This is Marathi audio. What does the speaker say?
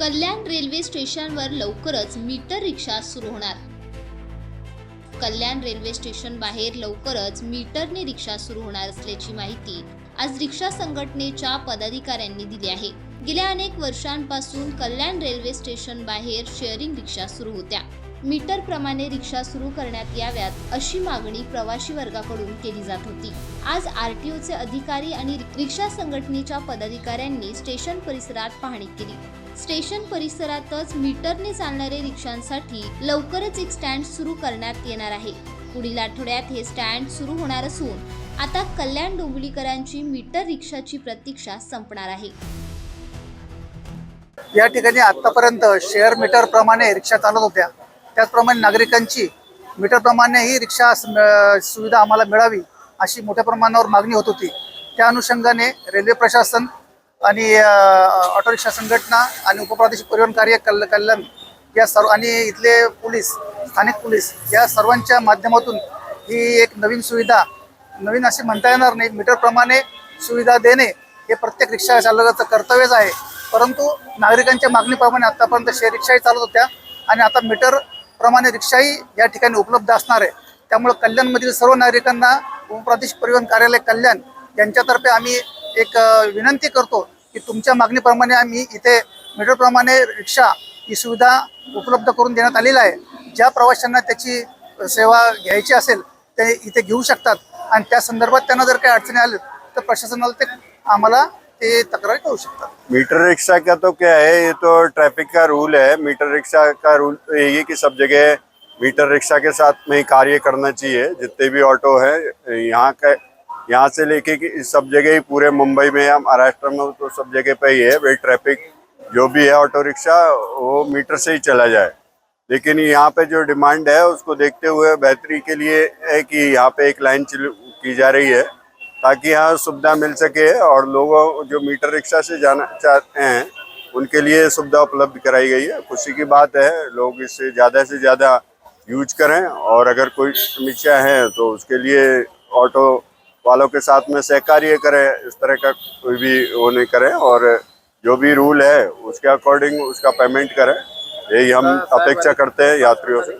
कल्याण रेल्वे स्टेशनवर लवकरच मीटर रिक्षा सुरू होणार। कल्याण रेल्वे स्टेशन बाहेर लवकरच मीटरने रिक्षा सुरू होणार असल्याची माहिती आज रिक्षा संघटनेच्या पदाधिकाऱ्यांनी दिली आहे। गेल्या अनेक वर्षांपासून कल्याण रेल्वे स्टेशन बाहेर शेअरिंग रिक्षा सुरू होत्या। मीटर प्रमाणे रिक्षा सुरू करण्यात याव्यात अशी मागणी प्रवासी वर्गाकडून केली जात होती। आज आरटीओचे अधिकारी आणि रिक्षा संघटनेच्या पदाधिकाऱ्यांनी स्टेशन परिसरात पाहणी केली। स्टेशन परिसरातच मीटरने चालणारे रिक्षांसाठी लवकरच एक स्टँड सुरू करण्यात येणार आहे। पुढील आठवड्यात हे स्टँड सुरू होणार असून आता कल्याण डोंबिवलीकरांची मीटर रिक्षाची प्रतीक्षा संपणार आहे। या ठिकाणी आतापर्यंत शेअर मीटर प्रमाणे रिक्षा चालत होत्या, त्याचप्रमाणे नागरिकांची मीटर प्रमाणे ही रिक्षा सुविधा आम्हाला मिळावी अशी मोठ्या प्रमाणावर मागणी होत होती। त्या अनुषंगाने रेल्वे प्रशासन आणि ऑटो रिक्षा संघटना आणि उपप्रादेशिक परिवहन कार्य कल्याण या सर्व आणि इथले पोलीस, स्थानिक पोलीस या सर्वांच्या माध्यमातून ही एक नवीन सुविधा, नवीन असे म्हणता येणार नाही, मीटर प्रमाणे सुविधा देणे हे प्रत्येक रिक्षा चालकाचं कर्तव्यच आहे। परंतु नागरिकांच्या मागणीप्रमाणे आतापर्यंत शेअर रिक्षाही चालत होत्या आणि आता मीटर प्रमाणे रिक्षाही या ठिकाणी उपलब्ध असणार आहे। त्यामुळे कल्याणमधील सर्व नागरिकांना उपप्रादेशिक परिवहन कार्यालय कल्याण यांच्यातर्फे आम्ही एक विनंती करतो की तुमच्या मागणीप्रमाणे आम्ही इथे मीटर प्रमाणे रिक्षा ही सुविधा उपलब्ध करून देण्यात आलेली आहे। ज्या प्रवाशांना त्याची सेवा घ्यायची असेल ते इथे घेऊ शकतात आणि त्या संदर्भात त्यांना जर काही अडचणी आल्या तर प्रशासनाला ते आम्हाला ते तक्रार करू शकतात। मीटर रिक्शा का तो क्या है, ये तो ट्रैफिक का रूल है। मीटर रिक्शा का रूल तो यही है कि सब जगह मीटर रिक्शा के साथ में ही कार्य करना चाहिए। जितने भी ऑटो है यहाँ से लेके कि सब जगह ही पूरे मुंबई में या महाराष्ट्र में तो सब जगह पे ही है भाई, ट्रैफिक जो भी है ऑटो रिक्शा वो मीटर से ही चला जाए। लेकिन यहाँ पे जो डिमांड है उसको देखते हुए बेहतरी के लिए है कि यहाँ पे एक लाइन की जा रही है ताकि यहाँ सुविधा मिल सके और लोगों जो मीटर रिक्शा से जाना चाहते हैं उनके लिए सुविधा उपलब्ध कराई गई है। खुशी की बात है, लोग इससे ज़्यादा यूज करें और अगर कोई समस्या है तो उसके लिए ऑटो वालों के साथ में सहकार्य करें। इस तरह का कोई भी वो नहीं करें और जो भी रूल है उसके अकॉर्डिंग उसका पेमेंट करें, यही हम अपेक्षा करते हैं यात्रियों से।